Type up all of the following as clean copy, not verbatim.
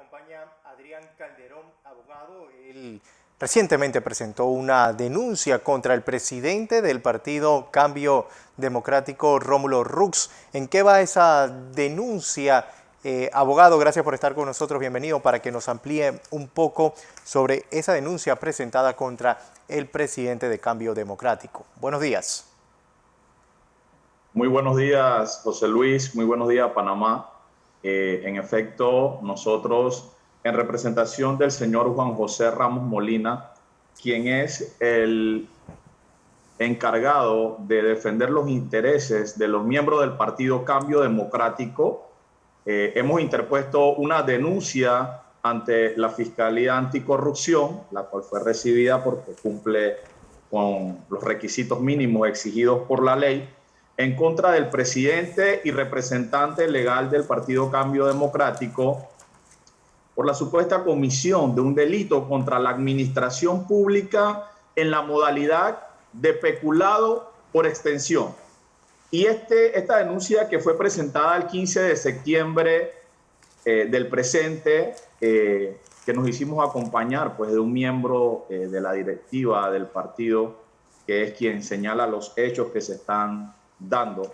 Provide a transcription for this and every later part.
acompaña Adrián Calderón, abogado. Él recientemente presentó una denuncia contra el presidente del partido Cambio Democrático, Rómulo Rux. ¿En qué va esa denuncia? Abogado, gracias por estar con nosotros. Bienvenido para que nos amplíe un poco sobre esa denuncia presentada contra el presidente de Cambio Democrático. Buenos días. Muy buenos días, José Luis. Muy buenos días, Panamá. En efecto, nosotros, en representación del señor Juan José Ramos Molina, quien es el encargado de defender los intereses de los miembros del Partido Cambio Democrático, hemos interpuesto una denuncia ante la Fiscalía Anticorrupción, la cual fue recibida porque cumple con los requisitos mínimos exigidos por la ley, en contra del presidente y representante legal del Partido Cambio Democrático por la supuesta comisión de un delito contra la administración pública en la modalidad de peculado por extensión. Y esta denuncia, que fue presentada el 15 de septiembre del presente, que nos hicimos acompañar pues, de un miembro de la directiva del partido, que es quien señala los hechos que se están dando,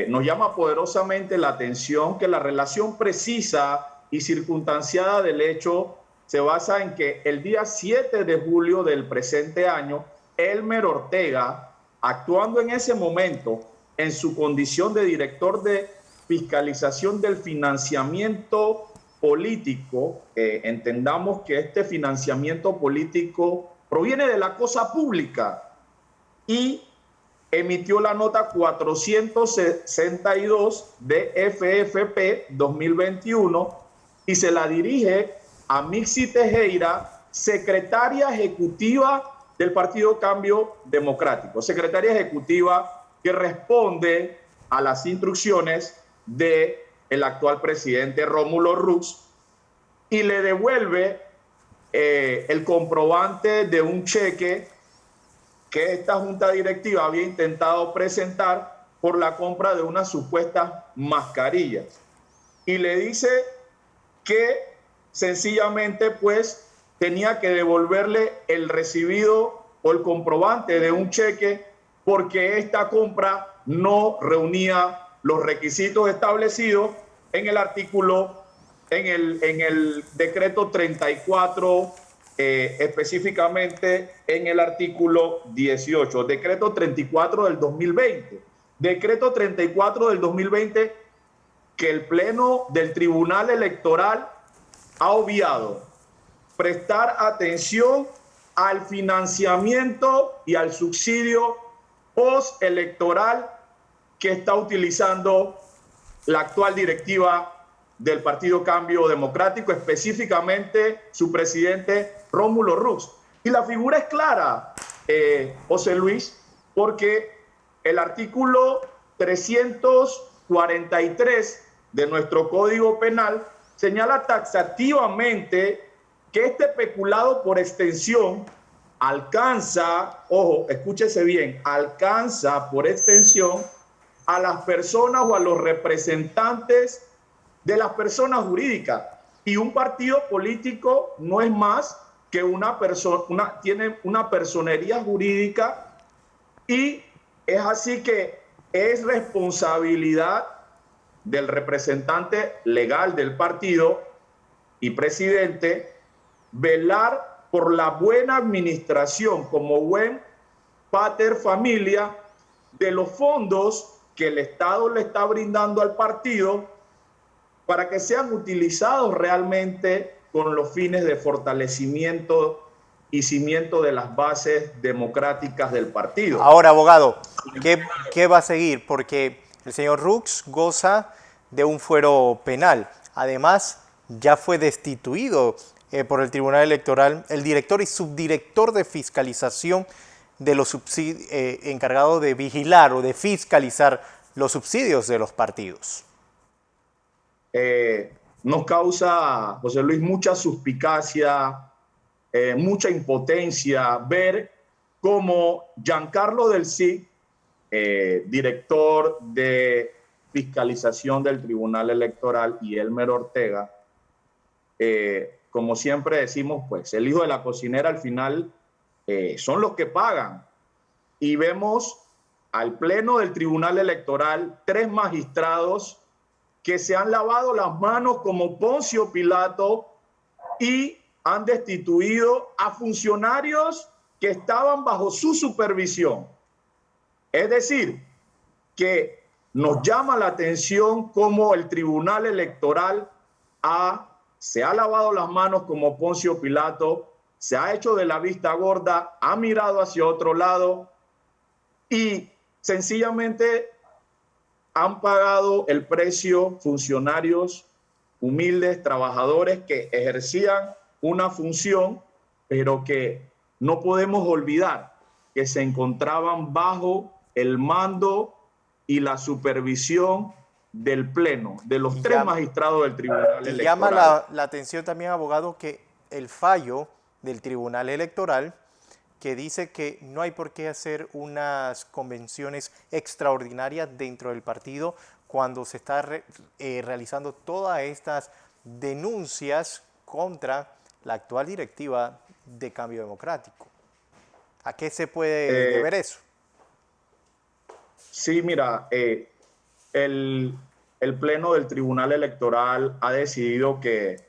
nos llama poderosamente la atención que la relación precisa y circunstanciada del hecho se basa en que el día 7 de julio del presente año, Elmer Ortega, actuando en ese momento en su condición de director de fiscalización del financiamiento político, entendamos que este financiamiento político proviene de la cosa pública, y emitió la nota 462 de FFP 2021 y se la dirige a Mixi Tejera, secretaria ejecutiva del Partido Cambio Democrático, secretaria ejecutiva que responde a las instrucciones del actual presidente Rómulo Rux, y le devuelve el comprobante de un cheque que esta junta directiva había intentado presentar por la compra de unas supuestas mascarillas. Y le dice que sencillamente pues tenía que devolverle el recibido o el comprobante de un cheque porque esta compra no reunía los requisitos establecidos en el artículo, en el decreto 34, específicamente en el artículo 18, decreto 34 del 2020. Decreto 34 del 2020 que el Pleno del Tribunal Electoral ha obviado prestar atención al financiamiento y al subsidio postelectoral que está utilizando la actual directiva del Partido Cambio Democrático, específicamente su presidente Rómulo Rux. Y la figura es clara, José Luis, porque el artículo 343 de nuestro Código Penal señala taxativamente que este peculado por extensión alcanza, ojo, escúchese bien, alcanza por extensión a las personas o a los representantes de las personas jurídicas. Y un partido político no es más que una persona, tiene una personería jurídica, y es así que es responsabilidad del representante legal del partido y presidente velar por la buena administración como buen pater familia de los fondos que el Estado le está brindando al partido para que sean utilizados realmente con los fines de fortalecimiento y cimiento de las bases democráticas del partido. Ahora, abogado, ¿qué va a seguir? Porque el señor Rux goza de un fuero penal. Además, ya fue destituido por el Tribunal Electoral el director y subdirector de fiscalización de los subsidios, encargado de vigilar o de fiscalizar los subsidios de los partidos. Nos causa, José Luis, mucha suspicacia, mucha impotencia ver cómo Giancarlo Del Cid, director de fiscalización del Tribunal Electoral, y Elmer Ortega como siempre decimos, pues el hijo de la cocinera al final son los que pagan. Y vemos al Pleno del Tribunal Electoral 3 magistrados que se han lavado las manos como Poncio Pilato y han destituido a funcionarios que estaban bajo su supervisión. Es decir, que nos llama la atención cómo el Tribunal Electoral se ha lavado las manos como Poncio Pilato, se ha hecho de la vista gorda, ha mirado hacia otro lado y sencillamente han pagado el precio funcionarios humildes, trabajadores que ejercían una función, pero que no podemos olvidar que se encontraban bajo el mando y la supervisión del Pleno, de los 3 magistrados del Tribunal Electoral. Llama la atención también, abogado, que el fallo del Tribunal Electoral que dice que no hay por qué hacer unas convenciones extraordinarias dentro del partido cuando se está realizando todas estas denuncias contra la actual directiva de Cambio Democrático. ¿A qué se puede deber eso? Sí, mira, el Pleno del Tribunal Electoral ha decidido que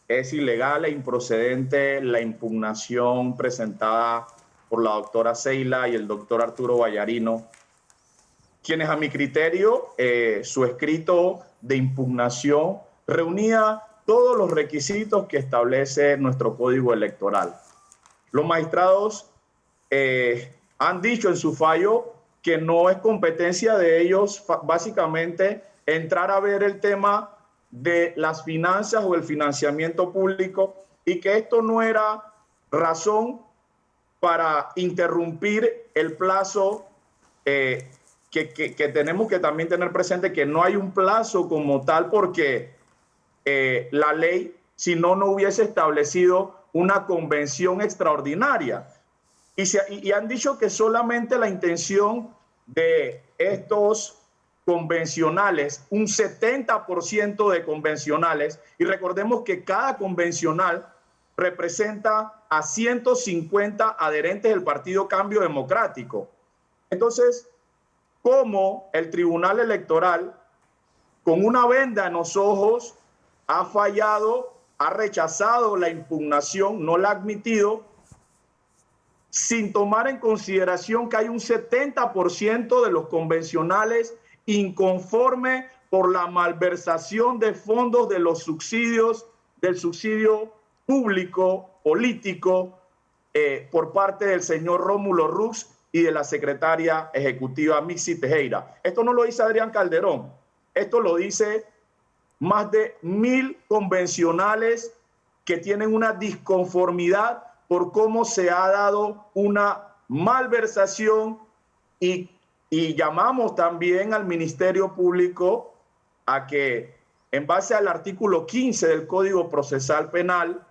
es ilegal e improcedente la impugnación presentada por la doctora Seila y el doctor Arturo Vallarino, quienes a mi criterio, su escrito de impugnación reunía todos los requisitos que establece nuestro Código Electoral. Los magistrados han dicho en su fallo que no es competencia de ellos básicamente entrar a ver el tema de las finanzas o el financiamiento público y que esto no era razón para interrumpir el plazo que tenemos que también tener presente que no hay un plazo como tal porque la ley, si no, no hubiese establecido una convención extraordinaria. Y han dicho que solamente la intención de estos convencionales, un 70% de convencionales, y recordemos que cada convencional representa a 150 adherentes del Partido Cambio Democrático. Entonces, ¿cómo el Tribunal Electoral, con una venda en los ojos, ha fallado, ha rechazado la impugnación, no la ha admitido, sin tomar en consideración que hay un 70% de los convencionales inconforme por la malversación de fondos de los subsidios, del subsidio público, político, por parte del señor Rómulo Rux y de la secretaria ejecutiva Mixi Tejera. Esto no lo dice Adrián Calderón, esto lo dice más de 1.000 convencionales que tienen una disconformidad por cómo se ha dado una malversación y llamamos también al Ministerio Público a que, en base al artículo 15 del Código Procesal Penal,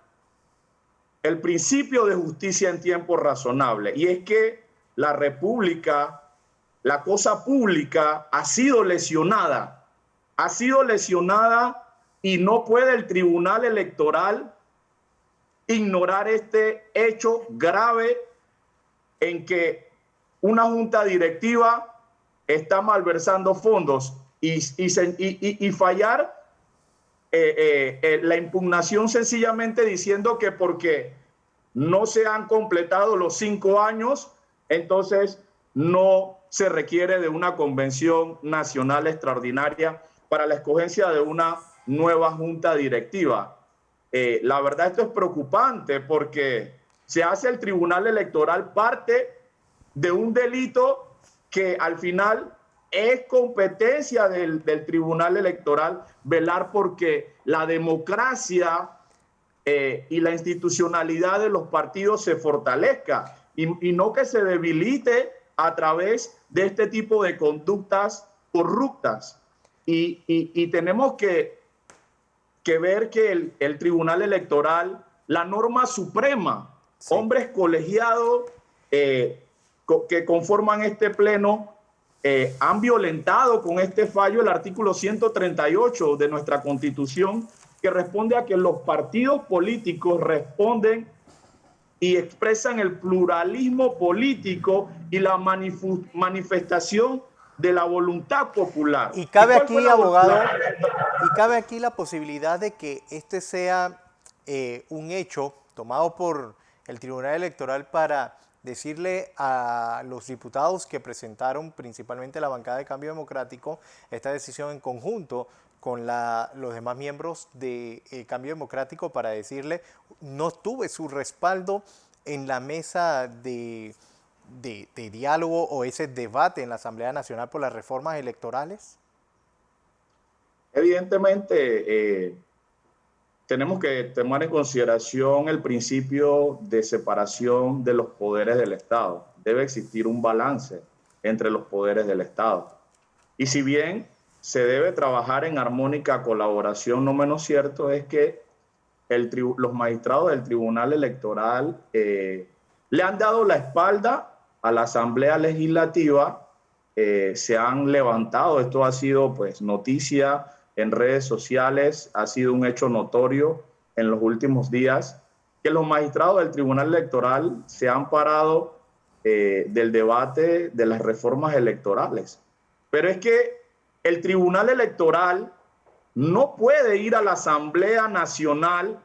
el principio de justicia en tiempo razonable, y es que la República, la cosa pública ha sido lesionada y no puede el Tribunal Electoral ignorar este hecho grave en que una junta directiva está malversando fondos y fallar la impugnación sencillamente diciendo que porque no se han completado los 5 años, entonces no se requiere de una convención nacional extraordinaria para la escogencia de una nueva junta directiva. La verdad, esto es preocupante porque se hace el Tribunal Electoral parte de un delito que al final es competencia del Tribunal Electoral velar porque la democracia y la institucionalidad de los partidos se fortalezca y no que se debilite a través de este tipo de conductas corruptas. Y tenemos que ver que el Tribunal Electoral, la norma suprema, sí, hombres colegiados que conforman este pleno, han violentado con este fallo el artículo 138 de nuestra Constitución que responde a que los partidos políticos responden y expresan el pluralismo político y la manifestación de la voluntad popular. Y cabe aquí, abogado, la... y cabe aquí la posibilidad de que este sea un hecho tomado por el Tribunal Electoral para decirle a los diputados que presentaron, principalmente la bancada de Cambio Democrático, esta decisión en conjunto con los demás miembros de Cambio Democrático, para decirle: no tuve su respaldo en la mesa de diálogo o ese debate en la Asamblea Nacional por las reformas electorales? Evidentemente, tenemos que tomar en consideración el principio de separación de los poderes del Estado. Debe existir un balance entre los poderes del Estado. Y si bien se debe trabajar en armónica colaboración, no menos cierto es que los magistrados del Tribunal Electoral le han dado la espalda a la Asamblea Legislativa, se han levantado, esto ha sido pues noticia en redes sociales, ha sido un hecho notorio en los últimos días, que los magistrados del Tribunal Electoral se han parado del debate de las reformas electorales. Pero es que el Tribunal Electoral no puede ir a la Asamblea Nacional,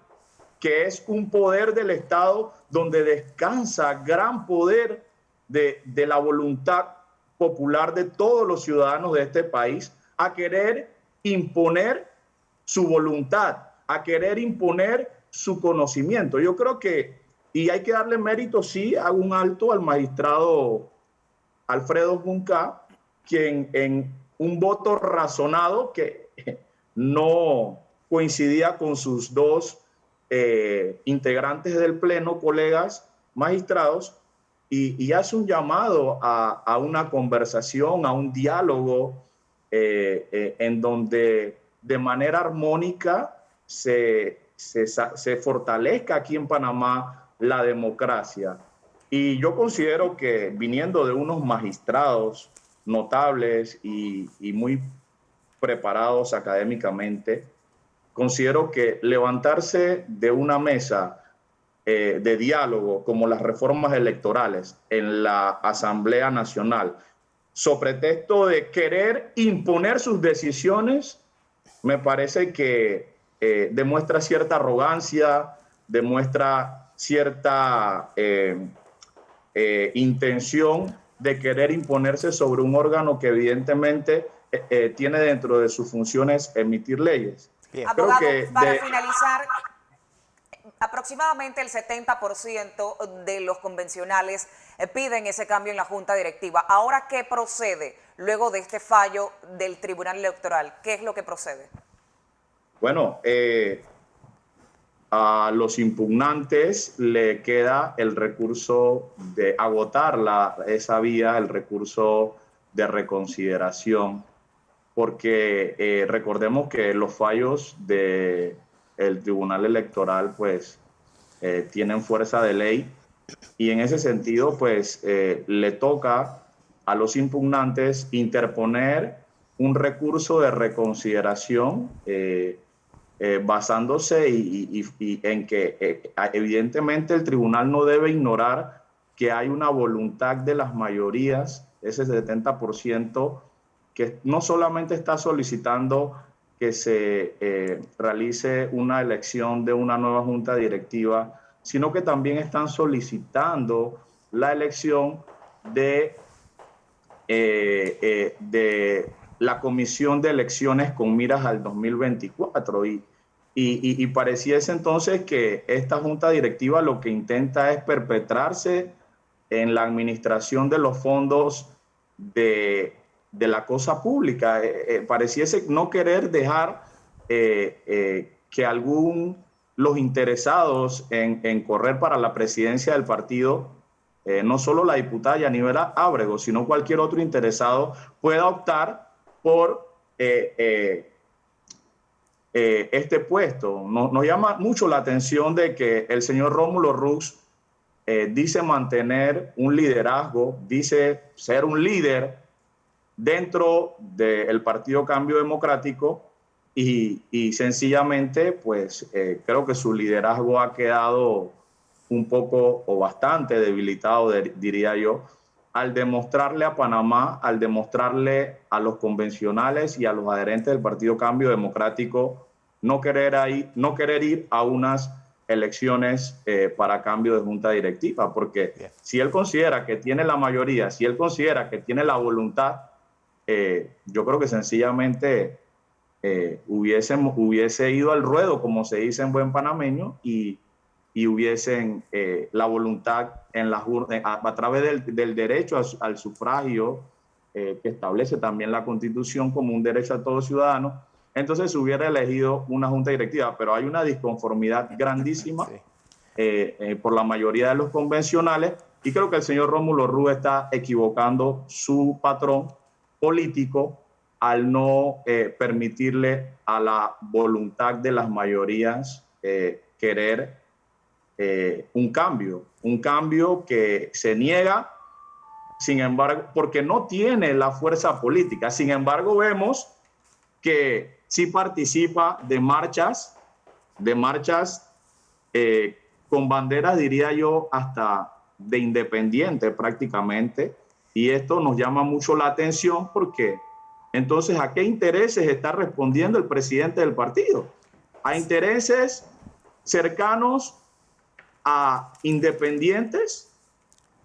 que es un poder del Estado donde descansa gran poder de la voluntad popular de todos los ciudadanos de este país, a querer imponer su voluntad, a querer imponer su conocimiento. Yo creo que, y hay que darle mérito, sí, hago un alto al magistrado Alfredo Junca, quien en un voto razonado que no coincidía con sus dos integrantes del Pleno, colegas magistrados, y hace un llamado a una conversación, a un diálogo en donde de manera armónica se fortalezca aquí en Panamá la democracia. Y yo considero que, viniendo de unos magistrados notables y muy preparados académicamente, considero que levantarse de una mesa de diálogo como las reformas electorales en la Asamblea Nacional, so pretexto de querer imponer sus decisiones, me parece que demuestra cierta arrogancia, demuestra cierta intención de querer imponerse sobre un órgano que evidentemente tiene dentro de sus funciones emitir leyes. Bien. Abogado, para finalizar, aproximadamente el 70% de los convencionales piden ese cambio en la Junta Directiva. Ahora, ¿qué procede luego de este fallo del Tribunal Electoral? ¿Qué es lo que procede? Bueno, a los impugnantes le queda el recurso de agotar esa vía, el recurso de reconsideración, porque recordemos que los fallos del Tribunal Electoral pues tienen fuerza de ley, y en ese sentido pues le toca a los impugnantes interponer un recurso de reconsideración basándose en que evidentemente el tribunal no debe ignorar que hay una voluntad de las mayorías, ese 70%, que no solamente está solicitando que se realice una elección de una nueva junta directiva, sino que también están solicitando la elección de la Comisión de Elecciones con miras al 2024. Y pareciese entonces que esta junta directiva lo que intenta es perpetrarse en la administración de los fondos de la cosa pública. Pareciese no querer dejar que los interesados en correr para la presidencia del partido, no solo la diputada Yanivela Ábrego, sino cualquier otro interesado, pueda optar por este puesto. Nos llama mucho la atención de que el señor Rómulo Rux dice mantener un liderazgo, dice ser un líder dentro del Partido Cambio Democrático, y sencillamente, pues creo que su liderazgo ha quedado un poco o bastante debilitado, diría yo, al demostrarle a Panamá, al demostrarle a los convencionales y a los adherentes del Partido Cambio Democrático no querer ir a unas elecciones para cambio de junta directiva, porque Bien. si él considera que tiene la mayoría, si él considera que tiene la voluntad, yo creo que sencillamente hubiese ido al ruedo, como se dice en buen panameño, y hubiesen la voluntad en a través del derecho al sufragio que establece también la Constitución como un derecho a todo ciudadano, entonces se hubiera elegido una junta directiva, pero hay una disconformidad grandísima por la mayoría de los convencionales, y creo que el señor Rómulo Rux está equivocando su patrón político al no permitirle a la voluntad de las mayorías querer un cambio que se niega, sin embargo, porque no tiene la fuerza política. Sin embargo, vemos que sí participa de marchas con banderas, diría yo, hasta de independiente prácticamente, y esto nos llama mucho la atención porque entonces, ¿a qué intereses está respondiendo el presidente del partido? ¿A intereses cercanos a independientes,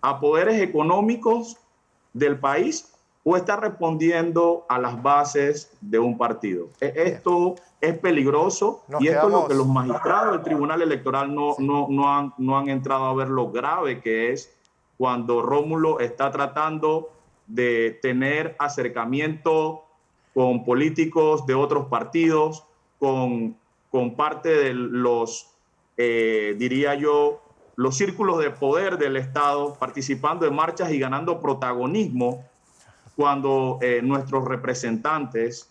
a poderes económicos del país, o está respondiendo a las bases de un partido? Esto es peligroso y esto es lo que los magistrados del Tribunal Electoral no han entrado a ver lo grave que es cuando Rómulo está tratando de tener acercamiento con políticos de otros partidos, con parte de los, diría yo, los círculos de poder del Estado, participando en marchas y ganando protagonismo cuando nuestros representados,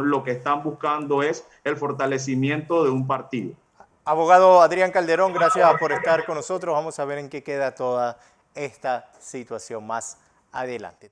lo que están buscando es el fortalecimiento de un partido. Abogado Adrián Calderón, gracias por estar con nosotros. Vamos a ver en qué queda toda esta situación más adelante.